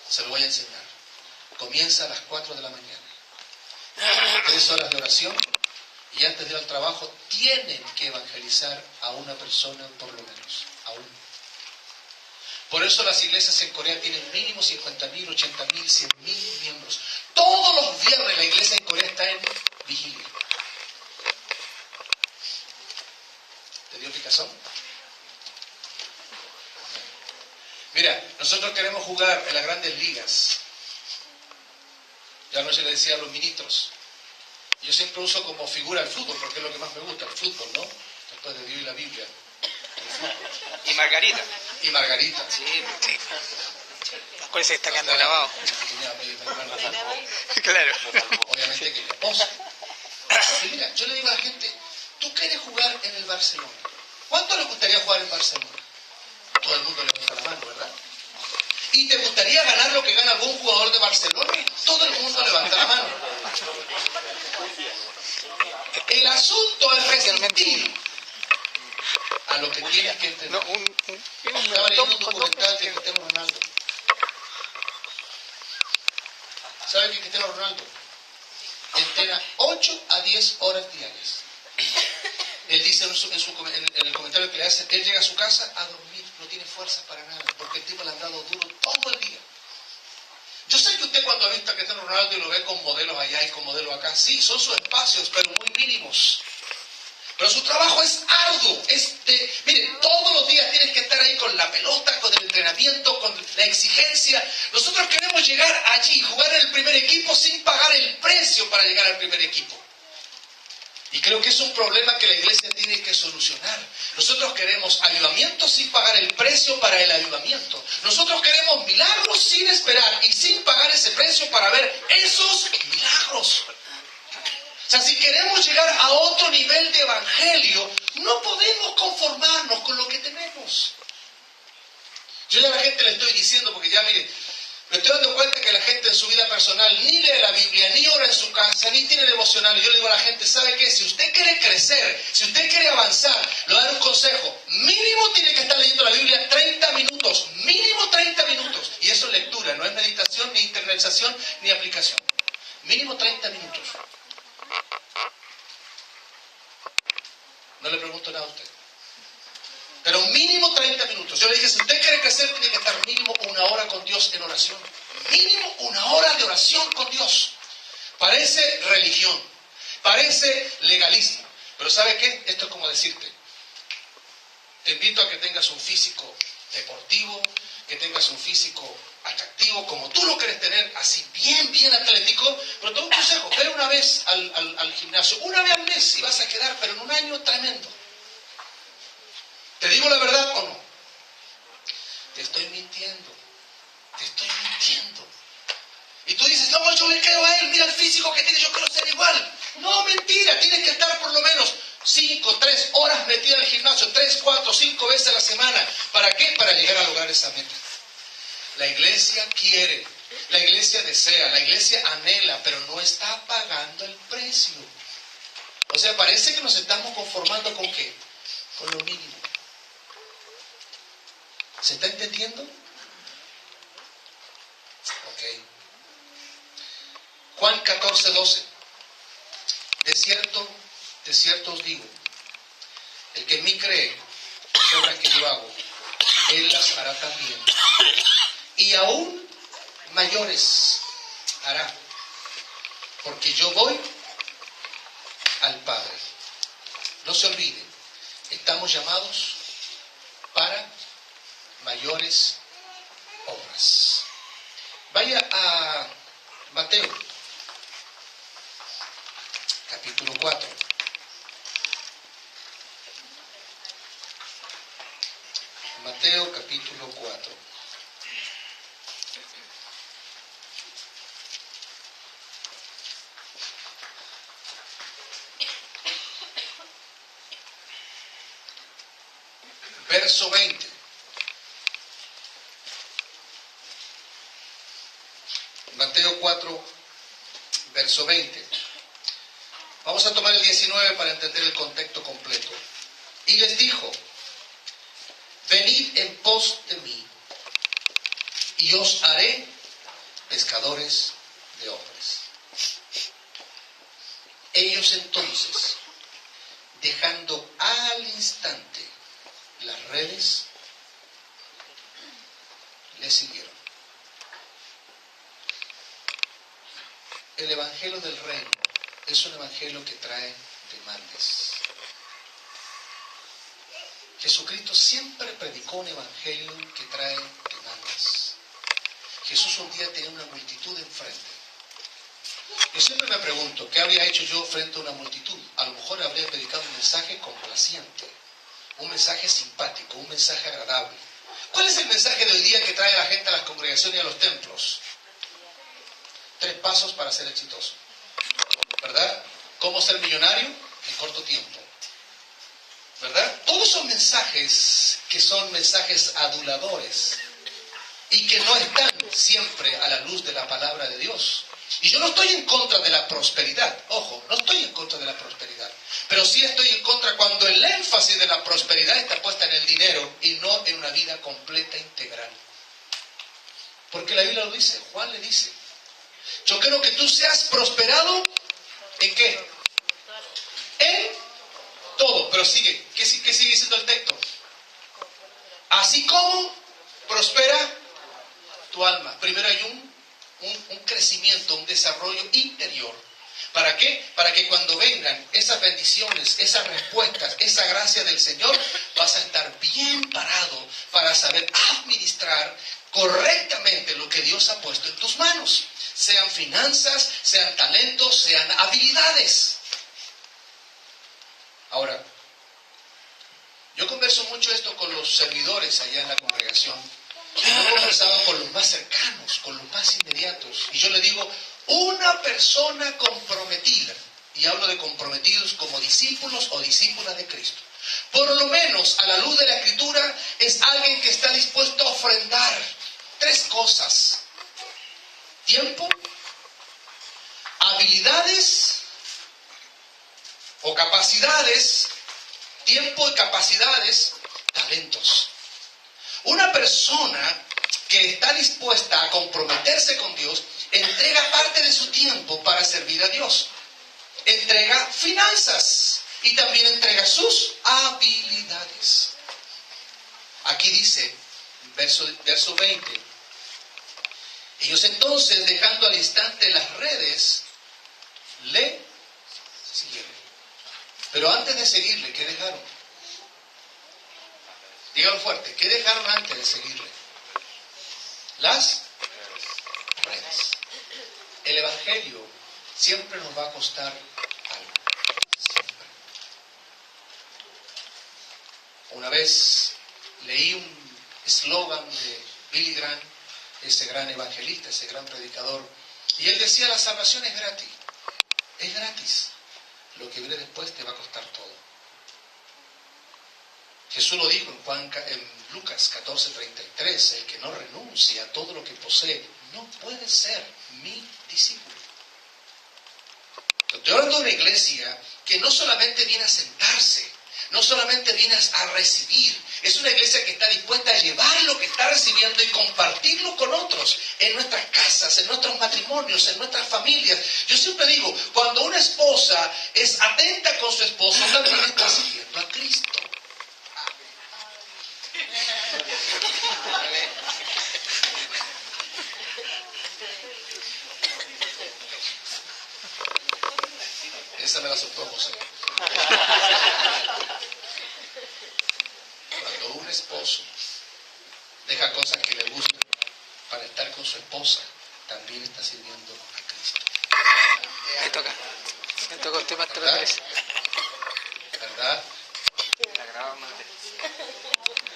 Se lo voy a enseñar. Comienza a las 4 de la mañana. 3 horas de oración. Y antes de ir al trabajo, tienen que evangelizar a una persona por lo menos. A uno. Por eso las iglesias en Corea tienen mínimo 50.000, 80.000, 100.000 miembros. Todos los viernes la iglesia en Corea está en vigilia. ¿Te dio picazón? Mira, nosotros queremos jugar en las grandes ligas. Ya anoche le decía a los ministros. Yo siempre uso como figura el fútbol, porque es lo que más me gusta, el fútbol, ¿no? Después de Dios y la Biblia. Y Margarita. Y Margarita. Sí. ¿Cuál se está quedando grabado? Claro. Obviamente que mi esposa. Y mira, yo le digo a la gente, tú quieres jugar en el Barcelona. ¿Cuánto le gustaría jugar en Barcelona? Todo el mundo levanta la mano, ¿verdad? ¿Y te gustaría ganar lo que gana algún jugador de Barcelona? Todo el mundo levanta la mano. El asunto es resistir a lo que tienes que entender. Estaba leyendo un documental de Cristiano Ronaldo. ¿Sabe que Cristiano Ronaldo entrena 8 a 10 horas diarias? Él dice en el comentario que le hace, él llega a su casa a dormir, no tiene fuerzas para nada, porque el tipo le han dado duro todo el día. Yo sé que usted cuando ha visto a Cristiano Ronaldo y lo ve con modelos allá y con modelos acá, sí, son sus espacios, pero muy mínimos. Pero su trabajo es arduo, mire, todos los días tienes que estar ahí con la pelota, con el entrenamiento, con la exigencia. Nosotros queremos llegar allí, jugar en el primer equipo sin pagar el precio para llegar al primer equipo. Y creo que es un problema que la iglesia tiene que solucionar. Nosotros queremos avivamiento sin pagar el precio para el avivamiento. Nosotros queremos milagros sin esperar y sin pagar ese precio para ver esos milagros. O sea, si queremos llegar a otro nivel de evangelio, no podemos conformarnos con lo que tenemos. Yo ya a la gente le estoy diciendo, porque ya mire, me estoy dando cuenta que la gente en su vida personal ni lee la Biblia, ni ora en su casa, ni tiene devocionales. Yo le digo a la gente, ¿sabe qué? Si usted quiere crecer, si usted quiere avanzar, le voy a dar un consejo. Mínimo tiene que estar leyendo la Biblia 30 minutos, mínimo 30 minutos. Y eso es lectura, no es meditación, ni internalización, ni aplicación. Mínimo 30 minutos. No le pregunto nada a usted. Pero mínimo 30 minutos. Yo le dije, si usted quiere crecer, tiene que estar mínimo 1 hora con Dios en oración. Mínimo 1 hora de oración con Dios. Parece religión, parece legalismo. Pero ¿sabe qué? Esto es como decirte, te invito a que tengas un físico deportivo, que tengas un físico atractivo, como tú lo quieres tener, así bien atlético. Pero te doy un consejo, ve una vez al gimnasio, una vez al mes, y vas a quedar, pero en un año tremendo. ¿Te digo la verdad o no? Te estoy mintiendo. Te estoy mintiendo. Y tú dices, no, yo le creo a él, mira el físico que tiene, yo quiero ser igual. No, mentira, tienes que estar por lo menos 3 horas metido en el gimnasio, 3, 4, 5 veces a la semana. ¿Para qué? Para llegar a lograr esa meta. La iglesia quiere, la iglesia desea, la iglesia anhela, pero no está pagando el precio. O sea, parece que nos estamos conformando ¿con qué? Con lo mínimo. ¿Se está entendiendo? Ok. Juan 14, 12. De cierto os digo, el que en mí cree, las obras que yo hago, él las hará también. Y aún mayores hará, porque yo voy al Padre. No se olvide, estamos llamados para mayores obras. Vaya a Mateo, capítulo 4. Mateo, capítulo 4. Verso 20. Mateo 4, verso 20. Vamos a tomar el 19 para entender el contexto completo. Y les dijo, venid en pos de mí, y os haré pescadores de hombres. Ellos entonces, dejando al instante las redes, le siguieron. El evangelio del reino es un evangelio que trae demandas. Jesucristo siempre predicó un evangelio que trae demandas. Jesús un día tenía una multitud enfrente. Yo siempre me pregunto, ¿qué habría hecho yo frente a una multitud? A lo mejor habría predicado un mensaje complaciente, un mensaje simpático, un mensaje agradable. ¿Cuál es el mensaje de hoy día que trae a la gente a las congregaciones y a los templos? 3 pasos para ser exitoso. ¿Verdad? ¿Cómo ser millonario en corto tiempo? ¿Verdad? Todos son mensajes que son mensajes aduladores y que no están siempre a la luz de la palabra de Dios. Y yo no estoy en contra de la prosperidad, ojo, no estoy en contra de la prosperidad, pero sí estoy en contra cuando el énfasis de la prosperidad está puesta en el dinero y no en una vida completa, integral. Porque la Biblia lo dice, Juan le dice, yo quiero que tú seas prosperado, ¿en qué? En todo, pero sigue, ¿qué sigue diciendo el texto? Así como prospera tu alma. Primero hay un crecimiento, un desarrollo interior. ¿Para qué? Para que cuando vengan esas bendiciones, esas respuestas, esa gracia del Señor, vas a estar bien parado para saber administrar correctamente lo que Dios ha puesto en tus manos. Sean finanzas, sean talentos, sean habilidades. Ahora, yo converso mucho esto con los servidores allá en la congregación. Yo he conversado con los más cercanos, con los más inmediatos. Y yo le digo, una persona comprometida, y hablo de comprometidos como discípulos o discípulas de Cristo, por lo menos a la luz de la Escritura, es alguien que está dispuesto a ofrendar 3 cosas: tiempo, habilidades o capacidades, tiempo y capacidades, talentos. Una persona que está dispuesta a comprometerse con Dios, entrega parte de su tiempo para servir a Dios. Entrega finanzas y también entrega sus habilidades. Aquí dice, verso 20, ellos entonces, dejando al instante las redes, le siguieron. Pero antes de seguirle, ¿qué dejaron? Dígalo fuerte, ¿qué dejaron antes de seguirle? Las redes. El Evangelio siempre nos va a costar algo. Siempre. Una vez leí un eslogan de Billy Graham, ese gran evangelista, ese gran predicador, y él decía: la salvación es gratis. Es gratis. Lo que viene después te va a costar todo. Jesús lo dijo en Lucas 14:33, el que no renuncie a todo lo que posee no puede ser mi discípulo. Estoy hablando de una iglesia que no solamente viene a sentarse, no solamente viene a recibir, es una iglesia que está dispuesta a llevar lo que está recibiendo y compartirlo con otros, en nuestras casas, en nuestros matrimonios, en nuestras familias. Yo siempre digo, cuando una esposa es atenta con su esposo, también está siguiendo a Cristo. Esa me la sopló José. Cuando un esposo deja cosas que le gustan para estar con su esposa, también está sirviendo a Cristo. Me toca usted, Pastor Andrés. ¿Verdad?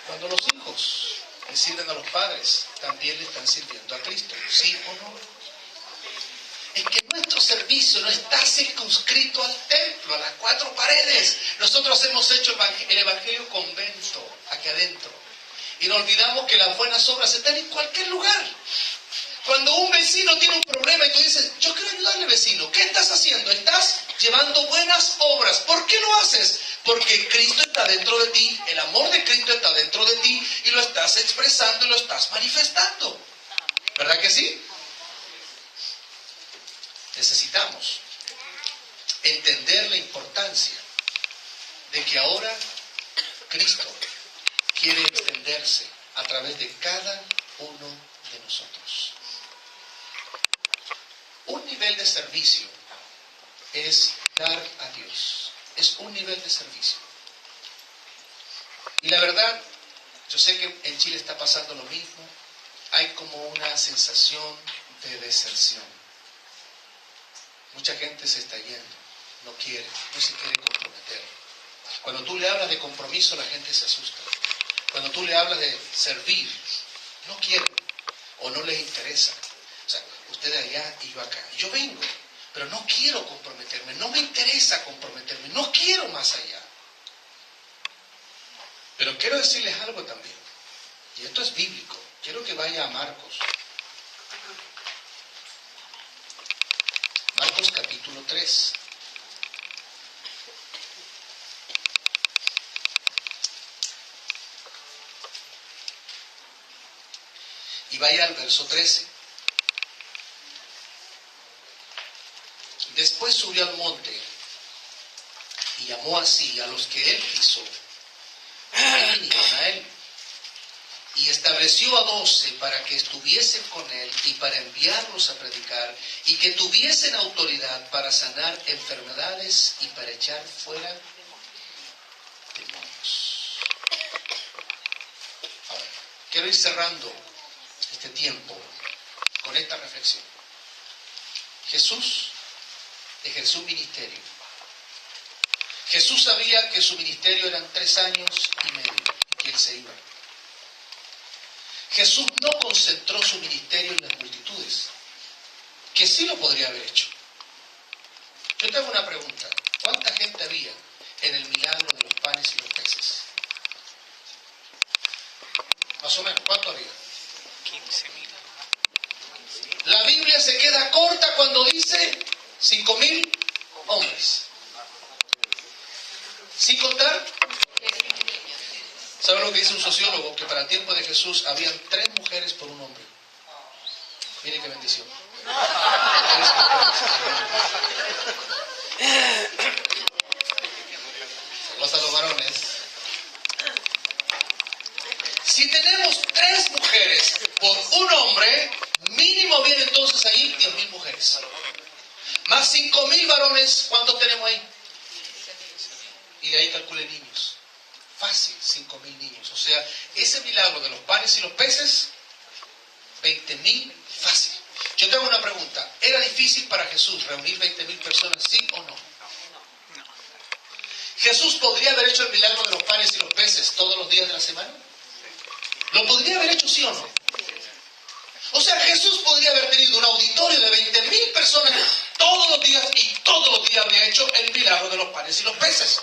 Cuando los hijos le sirven a los padres, también le están sirviendo a Cristo, ¿sí o no? Es que nuestro servicio no está circunscrito al templo, a las 4 paredes. Nosotros hemos hecho el evangelio convento, aquí adentro. Y nos olvidamos que las buenas obras están en cualquier lugar. Cuando un vecino tiene un problema y tú dices, yo quiero ayudarle, vecino, ¿qué estás haciendo? Estás llevando buenas obras. ¿Por qué lo haces? Porque Cristo está dentro de ti, el amor de Cristo está dentro de ti y lo estás expresando y lo estás manifestando. ¿Verdad que sí? Necesitamos entender la importancia de que ahora Cristo quiere extenderse a través de cada uno de nosotros. Un nivel de servicio es dar a Dios. Es un nivel de servicio. Y la verdad, yo sé que en Chile está pasando lo mismo. Hay como una sensación de deserción. Mucha gente se está yendo, no se quiere comprometer. Cuando tú le hablas de compromiso, la gente se asusta. Cuando tú le hablas de servir, no quieren o no les interesa. O sea, ustedes allá y yo acá. Yo vengo, pero no quiero comprometerme, no me interesa comprometerme, no quiero más allá. Pero quiero decirles algo también, y esto es bíblico. Quiero que vaya a Marcos. Marcos capítulo 3. Y vaya al verso 13. Después subió al monte y llamó así a los que él quiso y vinieron a él. Y estableció a 12 para que estuviesen con él y para enviarlos a predicar y que tuviesen autoridad para sanar enfermedades y para echar fuera demonios. Ahora, quiero ir cerrando este tiempo con esta reflexión. Jesús ejerció un ministerio. Jesús sabía que su ministerio eran 3 años y medio y que él se iba. Jesús no concentró su ministerio en las multitudes, que sí lo podría haber hecho. Yo te hago una pregunta. ¿Cuánta gente había en el milagro de los panes y los peces? sin contar. ¿Sabe lo que dice un sociólogo? Que para el tiempo de Jesús habían 3 mujeres por un hombre. Mire qué bendición. Saludos a los varones. Si tenemos 3 mujeres por un hombre, mínimo viene entonces ahí 10.000 mujeres. Más 5.000 varones, ¿cuántos tenemos ahí? Y de ahí calcule niños. Fácil, 5.000 niños. O sea, ese milagro de los panes y los peces, 20.000, fácil. Yo te hago una pregunta. ¿Era difícil para Jesús reunir 20.000 personas, sí o no? ¿Jesús podría haber hecho el milagro de los panes y los peces todos los días de la semana? ¿Lo podría haber hecho, sí o no? O sea, Jesús podría haber tenido un auditorio de 20.000 personas todos los días y todos los días habría hecho el milagro de los panes y los peces.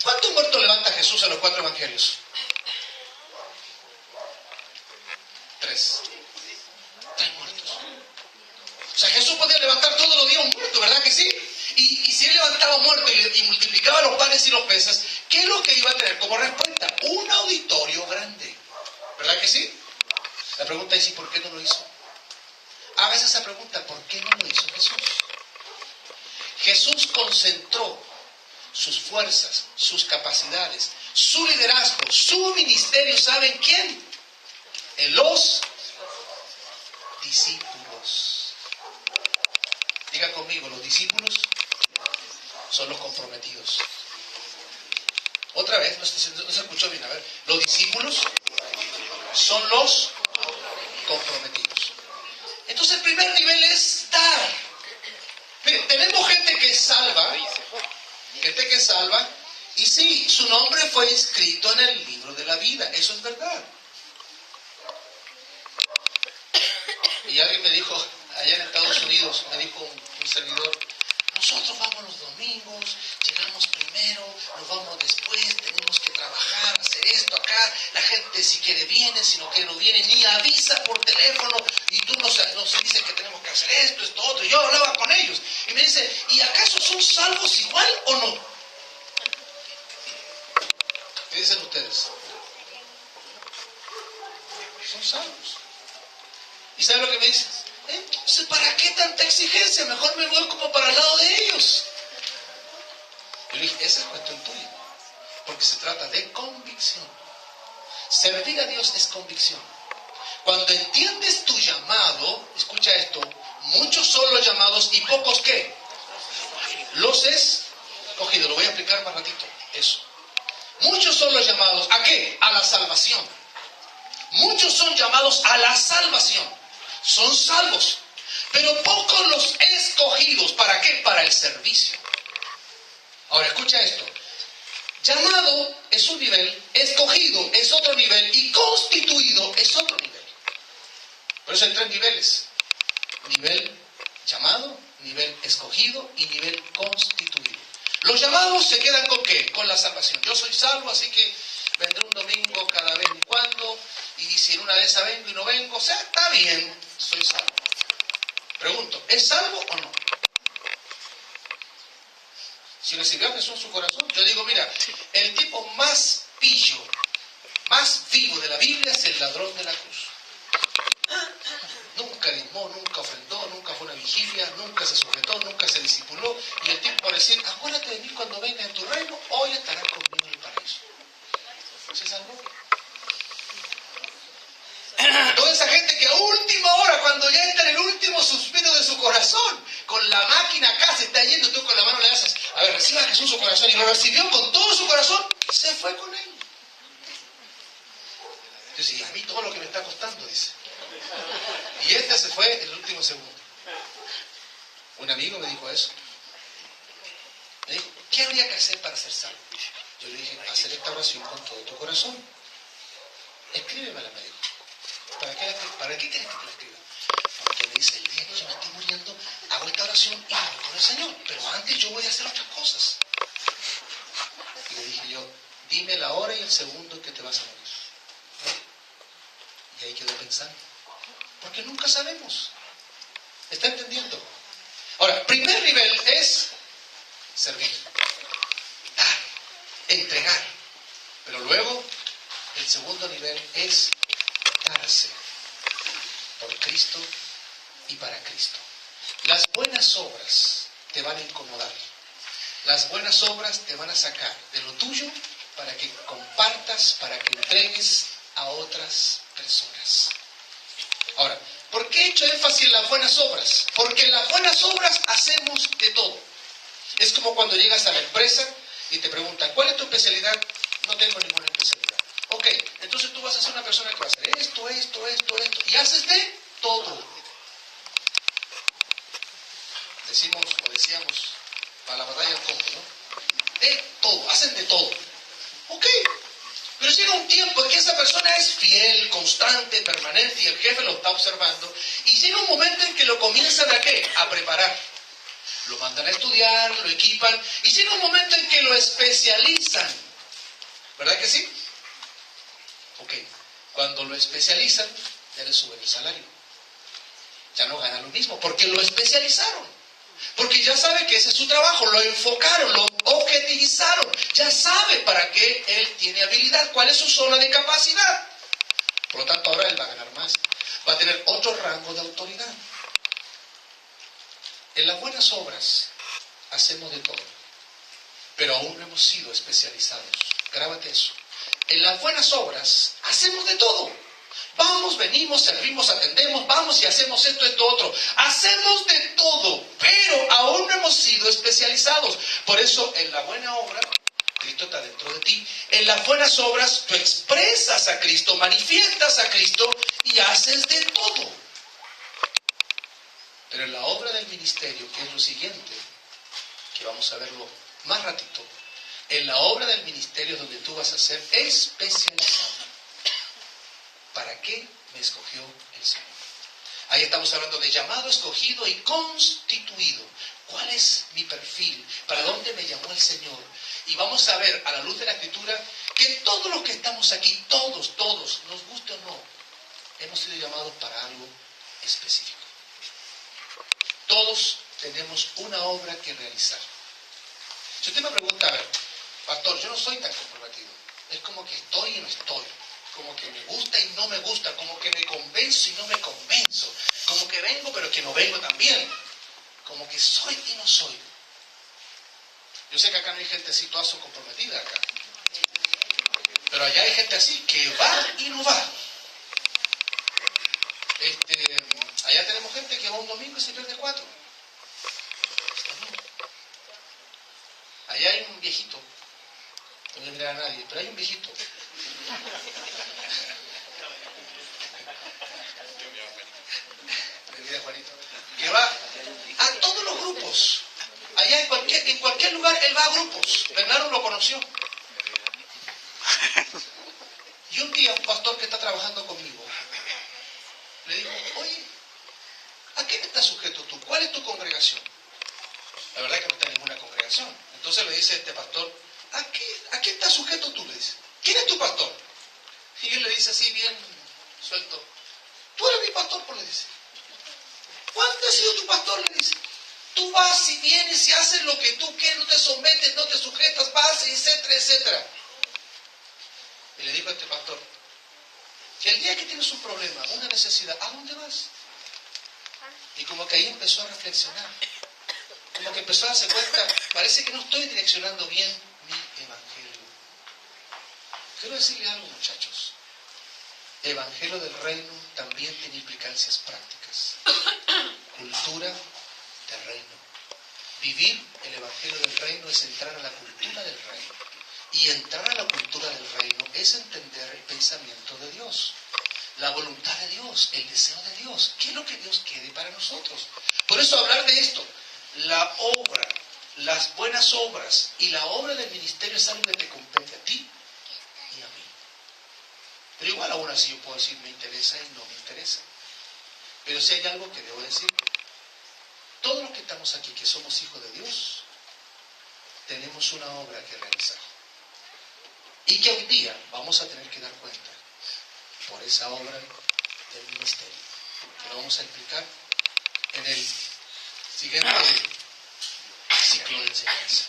¿Cuántos muertos levanta Jesús en los 4 evangelios? 3. 3 muertos. O sea, Jesús podía levantar todos los días un muerto, ¿verdad que sí? Y si él levantaba un muerto y multiplicaba los panes y los peces, ¿qué es lo que iba a tener como respuesta? Un auditorio grande. ¿Verdad que sí? La pregunta es, ¿y por qué no lo hizo? Hágase esa pregunta, ¿por qué no lo hizo Jesús? Jesús concentró sus fuerzas, sus capacidades, su liderazgo, su ministerio, ¿saben quién? En los discípulos. Diga conmigo, los discípulos son los comprometidos. Otra vez, no se escuchó bien, a ver. Los discípulos son los comprometidos. Entonces el primer nivel es dar. Mire, tenemos gente que salva, y sí, su nombre fue inscrito en el libro de la vida, eso es verdad. Y alguien me dijo, allá en Estados Unidos, me dijo un servidor, nosotros vamos los domingos, llegamos primero, nos vamos después, tenemos que trabajar, hacer esto acá, la gente si quiere viene, si no quiere no viene, ni avisa por teléfono, y tú nos dices que tenemos que hacer esto, otro, y yo hablaba con ellos, y me dice, ¿y acaso son salvos igual o no? ¿Qué dicen ustedes? Son salvos. ¿Y saben lo que me dicen? Entonces, ¿para qué tanta exigencia? Mejor me voy como para el lado de ellos. Yo le dije, esa es cuestión tuya, porque se trata de convicción. Servir a Dios es convicción. Cuando entiendes tu llamado, escucha esto, muchos son los llamados y pocos ¿qué? Los escogidos. Lo voy a explicar más ratito. Eso. Muchos son los llamados, ¿a qué? A la salvación. Muchos son llamados a la salvación. Son salvos. Pero pocos los escogidos. ¿Para qué? Para el servicio. Ahora escucha esto. Llamado es un nivel, escogido es otro nivel y constituido es otro nivel. Por eso hay 3 niveles. Nivel llamado, nivel escogido y nivel constituido. Los llamados se quedan ¿con qué? Con la salvación. Yo soy salvo, así que vendré un domingo cada vez y cuando, y si en una de esas vengo y no vengo, o sea, está bien, soy salvo. Pregunto, ¿es salvo o no? Si recibió a Jesús en su corazón, yo digo, mira, el tipo más pillo, más vivo de la Biblia es el ladrón de la cruz. Nunca diezmó, nunca ofrendó, nunca fue a una vigilia, nunca se sujetó, nunca se discipuló. Y el tipo por decir, acuérdate de mí cuando venga en tu reino, hoy estarás conmigo en el paraíso. ¿Se salvó? Toda esa gente que a última hora, cuando ya está en el último suspiro de su corazón, con la máquina acá se está yendo, tú con la mano le haces, a ver, reciba a Jesús en su corazón, y lo recibió con todo su corazón, se fue con él. Entonces, y a mí todo lo que me está costando, dice. Y este se fue en el último segundo. Un amigo me dijo eso. Me dijo, ¿qué habría que hacer para ser salvo? Yo le dije, hacer esta oración con todo tu corazón. Escríbemela, me dijo. ¿Para qué quieres que te la escriba? Porque me dice, el día que yo me estoy muriendo, hago esta oración y me voy con el Señor. Pero antes yo voy a hacer otras cosas. Y le dije yo, dime la hora y el segundo que te vas a morir. Y ahí quedó pensando. Porque nunca sabemos. ¿Está entendiendo? Ahora, primer nivel es servir. Dar. entregar. Pero luego, el segundo nivel es darse por Cristo y para Cristo. Las buenas obras te van a incomodar. Las buenas obras te van a sacar de lo tuyo para que compartas, para que entregues a otras personas. Ahora, ¿por qué he hecho énfasis en las buenas obras? Porque en las buenas obras hacemos de todo. Es como cuando llegas a la empresa y te preguntan, ¿cuál es tu especialidad? No tengo ninguna especialidad. Ok, entonces tú vas a ser una persona que va a hacer esto, y haces de todo. Decíamos, para la batalla del combo, ¿no? De todo, hacen de todo. Ok, pero llega un tiempo en que esa persona es fiel, constante, permanente, y el jefe lo está observando, y llega un momento en que lo comienzan ¿a qué? A preparar. Lo mandan a estudiar, lo equipan, y llega un momento en que lo especializan. ¿Verdad que sí? Ok, cuando lo especializan, ya le suben el salario. Ya no gana lo mismo, porque lo especializaron. Porque ya sabe que ese es su trabajo, lo enfocaron, lo objetivizaron. Ya sabe para qué él tiene habilidad, cuál es su zona de capacidad. Por lo tanto, ahora él va a ganar más. Va a tener otro rango de autoridad. En las buenas obras hacemos de todo, pero aún no hemos sido especializados. Grábate eso. En las buenas obras hacemos de todo. Vamos, venimos, servimos, atendemos, vamos y hacemos esto, otro. Hacemos de todo, pero aún no hemos sido especializados. Por eso, en la buena obra, Cristo está dentro de ti. En las buenas obras, tú expresas a Cristo, manifiestas a Cristo y haces de todo. Pero en la obra del ministerio, que es lo siguiente, que vamos a verlo más ratito, en la obra del ministerio donde tú vas a ser especializado. ¿Para qué me escogió el Señor? Ahí estamos hablando de llamado, escogido y constituido. ¿Cuál es mi perfil? ¿Para dónde me llamó el Señor? Y vamos a ver a la luz de la Escritura que todos los que estamos aquí, todos, nos guste o no, hemos sido llamados para algo específico. Todos tenemos una obra que realizar. Si usted me pregunta, a ver, pastor, yo no soy tan comprometido. Es como que estoy y no estoy. Como que me gusta y no me gusta. Como que me convenzo y no me convenzo. Como que vengo pero que no vengo también. Como que soy y no soy. Yo sé que acá no hay gente así, todas son comprometidas acá. Pero allá hay gente así, que va y no va. Allá tenemos gente que va un domingo y se pierde 4. Allá hay un viejito, no voy a mirar a nadie, pero hay un viejito. Mira, Juanito, que va a todos los grupos. Allá en cualquier lugar él va a grupos. Bernardo lo conoció. Y un día un pastor que está trabajando conmigo le dijo, oye, ¿a qué estás sujeto tú? ¿Cuál es tu congregación? La verdad es que no está en ninguna congregación. Entonces le dice este pastor, ¿a qué estás sujeto tú? Le dice, ¿quién es tu pastor? Y él le dice así bien suelto, tú eres mi pastor, pues le dice. ¿Cuándo has sido tu pastor? Le dice. Tú vas y vienes y haces lo que tú quieres, no te sometes, no te sujetas, vas, etcétera, etcétera. Y le dijo a este pastor, que el día que tienes un problema, una necesidad, ¿a dónde vas? Y como que ahí empezó a reflexionar. Como que empezó a darse cuenta, parece que no estoy direccionando bien mi evangelio. Quiero decirle algo, muchachos. Evangelio del reino también tiene implicancias prácticas. Cultura del reino. Vivir el evangelio del reino es entrar a la cultura del reino. Y entrar a la cultura del reino es entender el pensamiento de Dios, la voluntad de Dios, el deseo de Dios. ¿Qué es lo que Dios quiere para nosotros? Por eso hablar de esto, la obra, las buenas obras y la obra del ministerio es algo que te compete a ti y a mí. Pero igual aún así yo puedo decir me interesa y no me interesa. Pero si hay algo que debo decir, todos los que estamos aquí, que somos hijos de Dios, tenemos una obra que realizar. Y que hoy día vamos a tener que dar cuenta por esa obra del ministerio, que lo vamos a explicar en el siguiente ciclo de enseñanza.